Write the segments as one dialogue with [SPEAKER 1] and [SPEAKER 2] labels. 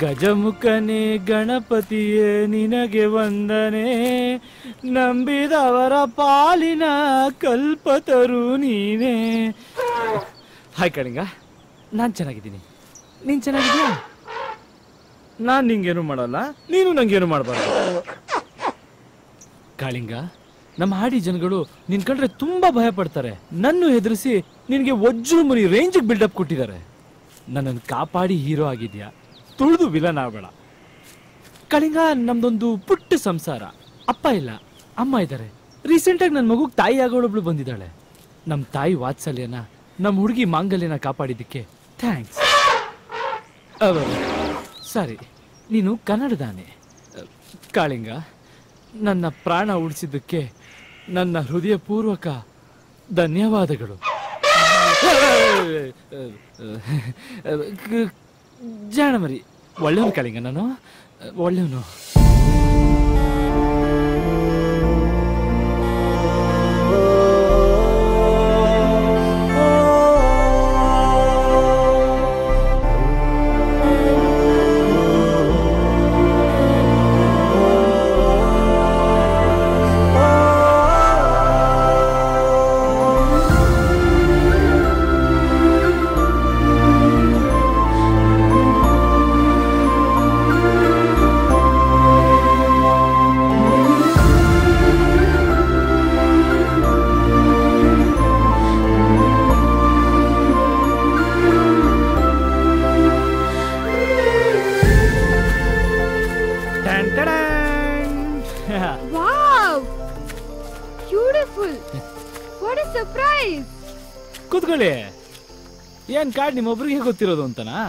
[SPEAKER 1] ಗಜಮುಖನೇ ಗಣಪತಿಯೇ ನಿನಗೆ ವಂದನೆ, ನಂಬಿದವರ ಪಾಲಿನ ಕಲ್ಪತರು ನೀನೇ. ಹಾಯ್ ಕಳಿಂಗ, ನಾನು ಚೆನ್ನಾಗಿದ್ದೀನಿ, ನೀನು ಚೆನ್ನಾಗಿದ್ದೀಯಾ? ನಾನು ನಿಂಗೇನು ಮಾಡಲ್ಲ, ನೀನು ನಂಗೇನು ಮಾಡಬಾರ್ದು. ಕಾಳಿಂಗ, ನಮ್ಮ ಹಾಡಿ ಜನಗಳು ನಿನ್ ಕಂಡ್ರೆ ತುಂಬಾ ಭಯ ಪಡ್ತಾರೆ. ನನ್ನ ಹೆದರಿಸಿ ನಿನಗೆ ವಜ್ರ ಮುನಿ ರೇಂಜಿಗೆ ಬಿಲ್ಡಪ್ ಕೊಟ್ಟಿದ್ದಾರೆ. ನನ್ನನ್ನು ಕಾಪಾಡಿ ಹೀರೋ ಆಗಿದ್ಯಾ, ತುಳಿದು ವಿಲನ್ ಆಗಬೇಡ. ಕಾಳಿಂಗ, ನಮ್ದೊಂದು ಪುಟ್ಟ ಸಂಸಾರ. ಅಪ್ಪ ಇಲ್ಲ, ಅಮ್ಮ ಇದ್ದಾರೆ. ರೀಸೆಂಟಾಗಿ ನನ್ನ ಮಗುಗೆ ತಾಯಿ ಆಗೋಳೊಬ್ಳು ಬಂದಿದ್ದಾಳೆ. ನಮ್ಮ ತಾಯಿ ವಾತ್ಸಲ್ಯನ, ನಮ್ಮ ಹುಡುಗಿ ಮಾಂಗಲ್ಯನ ಕಾಪಾಡಿದ್ದಕ್ಕೆ ಥ್ಯಾಂಕ್ಸ್. ಸರಿ, ನೀನು ಕನ್ನಡದಾನೆ. ಕಾಳಿಂಗ, ನನ್ನ ಪ್ರಾಣ ಉಳಿಸಿದ್ದಕ್ಕೆ ನನ್ನ ಹೃದಯಪೂರ್ವಕ ಧನ್ಯವಾದಗಳು. ಜಾಣಮರಿ, ಒಳ್ಳೆಯವನು ಕಾಳಿಂಗ, ನಾನು ಒಳ್ಳೆಯವನು. ಕೂತ್ಕೊಳ್ಳಿ. ಏನ್ ಕಾರ್ಡ್ ನಿಮ್ಮೊಬ್ರಿಗೆ ಗೊತ್ತಿರೋದು ಅಂತನಾ?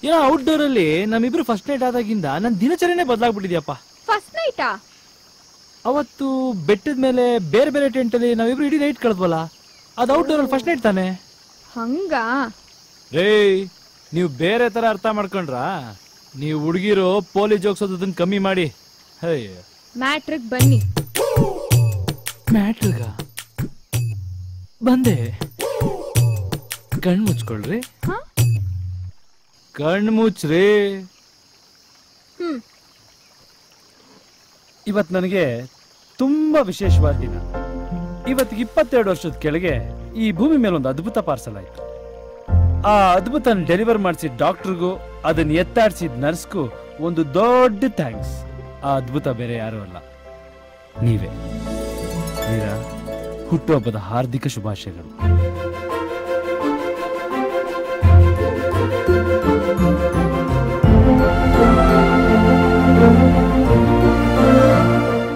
[SPEAKER 1] ಏನೋ ಔಟ್ಡೋರ್ ಅಲ್ಲಿ ನಮ್ಮಿಬ್ರು ಫಸ್ಟ್ ನೈಟ್ ಆದಾಗಿಂದ ನನ್ನ ದಿನಚರಿನೇ ಬದಲಾಗ್ಬಿಟ್ಟಿದ್ಯಪ್ಪ.
[SPEAKER 2] ಫಸ್ಟ್ ನೈಟಾ?
[SPEAKER 1] ಅವತ್ತು ಬೆಟ್ಟದ ಮೇಲೆ ಬೇರೆ ಬೇರೆ ಟೆಂಟ್ ಅಲ್ಲಿ ನಾವಿಬ್ರು ಇಡೀ ನೈಟ್ ಕಳೆದ್ವಲ್ಲ, ಅದು ಔಟ್ಡೋರ್ ಅಲ್ಲಿ ಫಸ್ಟ್ ನೈಟ್ ತಾನೆ?
[SPEAKER 2] ಹಂಗ
[SPEAKER 1] ರೇ, ನೀವು ಬೇರೆ ತರ ಅರ್ಥ ಮಾಡ್ಕೊಂಡ್ರಾ? ನೀವು ಹುಡುಗಿರು ಪೊಲೀಸ್ ಜೋಗ್ಸೋದನ್ನ ಕಮ್ಮಿ ಮಾಡಿ.
[SPEAKER 2] ಮ್ಯಾಟ್ರಿಗ್ ಬನ್ನಿ.
[SPEAKER 1] ಮ್ಯಾಟ್ರಿಗ ಬಂದೆ. ಕಣ್ ಮುಚ್ಕೊಳ್ರಿ, ಕಣ್ ಮುಚ್ಚ್ರಿ. ಇವತ್ತು ನನಗೆ ತುಂಬಾ ವಿಶೇಷವಾದ ದಿನ. ಇವತ್ತಿಗೆ 22 ವರ್ಷದ ಕೆಳಗೆ ಈ ಭೂಮಿ ಮೇಲೆ ಒಂದು ಅದ್ಭುತ ಪಾರ್ಸಲ್ ಆಯ್ತು. ಆ ಅದ್ಭುತ ಡೆಲಿವರ್ ಮಾಡಿಸಿದ ಡಾಕ್ಟರ್ಗೂ ಅದನ್ನ ಎತ್ತಾಡಿಸಿದ ನರ್ಸ್ಗೂ ಒಂದು ದೊಡ್ಡ ಥ್ಯಾಂಕ್ಸ್. ಆ ಅದ್ಭುತ ಬೇರೆ ಯಾರು ಅಲ್ಲ, ನೀವೇ. ಮೀರಾ, ಹುಟ್ಟುಹಬ್ಬದ ಹಾರ್ದಿಕ ಶುಭಾಶಯಗಳು.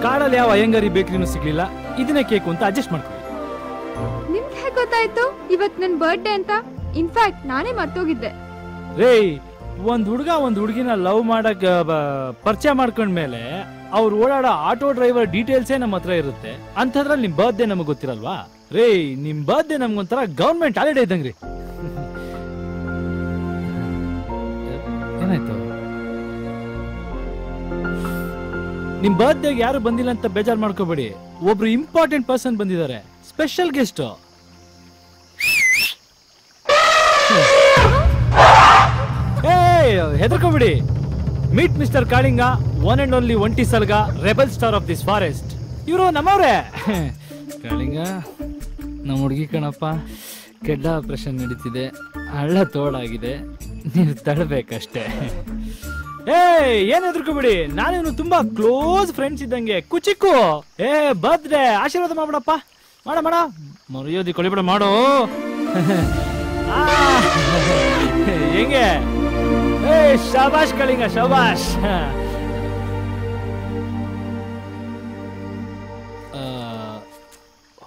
[SPEAKER 1] ಕಾಡಲ್ಲಿ ಯಾವ ಅಯ್ಯಂಗಾರಿ ಬೇಕರಿನೂ ಸಿಗ್ಲಿಲ್ಲ, ಇದನ್ನೇ ಕೇಕು ಅಂತ ಅಡ್ಜಸ್ಟ್ ಮಾಡ್ತೀವಿ.
[SPEAKER 2] ನಿಮ್ಗೆ ಹೇಗೆ ಗೊತ್ತಾಯ್ತು ಇವತ್ತು ನನ್ನ ಬರ್ತ್ಡೇ ಅಂತ? ಇನ್ಫ್ಯಾಕ್ಟ್ ನಾನೇ ಮರ್ತೋಗಿದ್ದೆ.
[SPEAKER 1] ರೇ, ಒಂದ್ ಹುಡುಗಿನ ಲವ್ ಮಾಡಕ್ ಪರಿಚಯ ಮಾಡ್ಕೊಂಡ್ಮೇಲೆ ಅವ್ರು ಓಡಾಡೋ ಆಟೋ ಡ್ರೈವರ್ ಡೀಟೇಲ್ಸೇ ನಮ್ಮ ಹತ್ರ ಇರುತ್ತೆ. ಅಂಥದ್ರಲ್ಲಿ ನಿಮ್ ಬರ್ತ್ಡೇ ನಮಗ್ ಗೊತ್ತಿರಲ್ವಾ? ರೇ, ನಿಮ್ ಬರ್ತ್ಡೇ ನಮ್ಗೊಂಥರ ಗವರ್ಮೆಂಟ್ ಹಾಲಿಡೇ ಇದ್ದಂಗ್ರಿ. ಏನಾಯ್ತು? ನಿಮ್ ಬರ್ತ್ಡೇಗೆ ಯಾರು ಬಂದಿಲ್ಲ ಅಂತ ಬೇಜಾರು ಮಾಡ್ಕೋಬೇಡಿ. ಒಬ್ರು ಇಂಪಾರ್ಟೆಂಟ್ ಪರ್ಸನ್ ಬಂದಿದ್ದಾರೆ, ಸ್ಪೆಷಲ್ ಗೆಸ್ಟ್. ಹೆದರ್ಕೋಬಿಡಿ. Meet mister Kalinga, one and only ಒಂಟಿ ಸಲ್ಗ, rebel star of this forest. ಇವರು ನಮ್ಮವ್ರೆ. ಕಾಳಿಂಗ, ನಮ್ಮ ಹುಡುಗಿ ಕಣಪ್ಪ. ಕೆಡ್ಡ ಆಪರೇಷನ್ ನಡೀತಿದೆ, ಹಳ್ಳ ತೋಡಾಗಿದೆ, ನೀವು ತಡಬೇಕಷ್ಟೇ. ಏನ್ ಹೆದರ್ಕೋಬಿಡಿ, ನಾನೇನು ತುಂಬಾ ಕ್ಲೋಸ್ ಫ್ರೆಂಡ್ಸ್ ಇದ್ದಂಗೆ. ಕುಚಿಕ್ಕು, ಬರ್ತ್ಡೇ ಆಶೀರ್ವಾದ ಮಾಡ್ಬಿಡಪ್ಪ. ಮಾಡ ಮರ್ಯಾದೆ ಕೊಳಿಬಿಡ ಮಾಡು. ಹೆಂಗೆ? ಶಾಬಾಷ್ ಕಾಳಿಂಗ, ಶಾಬಾಷ್.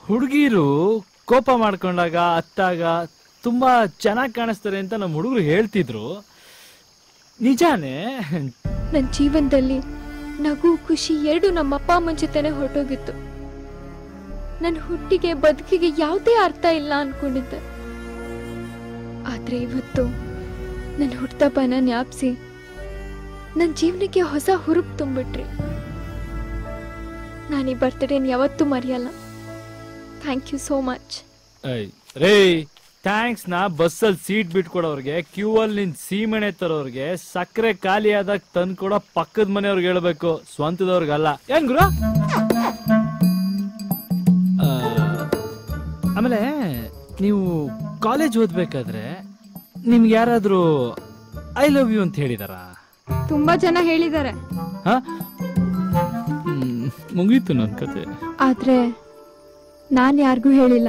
[SPEAKER 1] ಹುಡುಗಿರು ಕೋಪ ಮಾಡ್ಕೊಂಡಾಗ ಅತ್ತಾಗ ತುಂಬಾ ಚೆನ್ನಾಗಿ ಕಾಣಿಸ್ತಾರೆ ಅಂತ ನಮ್ಮ ಹುಡುಗರು ಹೇಳ್ತಿದ್ರು. ನಿಜಾನೇ?
[SPEAKER 2] ನನ್ನ ಜೀವನದಲ್ಲಿ ನಗು ಖುಷಿ ಎರಡು ನಮ್ಮ ಅಪ್ಪ ಅಮ್ಮನ ಜೊತೆನೆ ಹೊರಟೋಗಿತ್ತು. ನನ್ನ ಹುಟ್ಟಿಗೆ ಬದುಕಿಗೆ ಯಾವುದೇ ಅರ್ಥ ಇಲ್ಲ ಅನ್ಕೊಂಡಿದ್ದೆ. ಆದ್ರೆ ಇವತ್ತು ನನ್ನ ಹುಟ್ಟುಹಬ್ಬನ ಜ್ಞಾಪಿಸಿ ನನ್ನ ಜೀವನಕ್ಕೆ ಹೊಸ ಹುರುಪು ತುಂಬಿಟ್ರಿ. ನಾನು ಈ ಬರ್ತ್ಡೇನ ಯಾವತ್ತೂ ಮರೆಯಲ್ಲ. Thank you so much.
[SPEAKER 1] ರೇ, ಥ್ಯಾಂಕ್ಸ್ ನಾ ಬಸ್ಸಲ್ಲಿ ಸೀಟ್ ಬಿಟ್ಕೊಡೋರ್ಗೆ, ಕ್ಯೂ ಅಲ್ಲಿ ನಿನ್ ಸೀಮೆಣೆ ತರೋರ್ಗೆ, ಸಕ್ಕರೆ ಖಾಲಿ ಆದಾಗ ತಂದು ಕೊಡೋ ಪಕ್ಕದ ಮನೆಯವ್ರಿಗೆ ಹೇಳ್ಬೇಕು, ಸ್ವಂತದವ್ರಿಗಲ್ಲ. ಏನ್ ಗುರು? ಆಮೇಲೆ ನೀವು ಕಾಲೇಜ್ ಓದ್ಬೇಕಾದ್ರೆ ನಿಮ್ಗೆ ಯಾರಾದ್ರೂ ಐ ಲವ್ ಯು ಅಂತ ಹೇಳಿದಾರ?
[SPEAKER 2] ತುಂಬಾ ಜನ ಹೇಳಿದ್ದಾರೆ.
[SPEAKER 1] ಮುಗೀತು ನನ್ನ ಕತೆ.
[SPEAKER 2] ಆದ್ರೆ ನಾನ್ ಯಾರಿಗೂ ಹೇಳಿಲ್ಲ.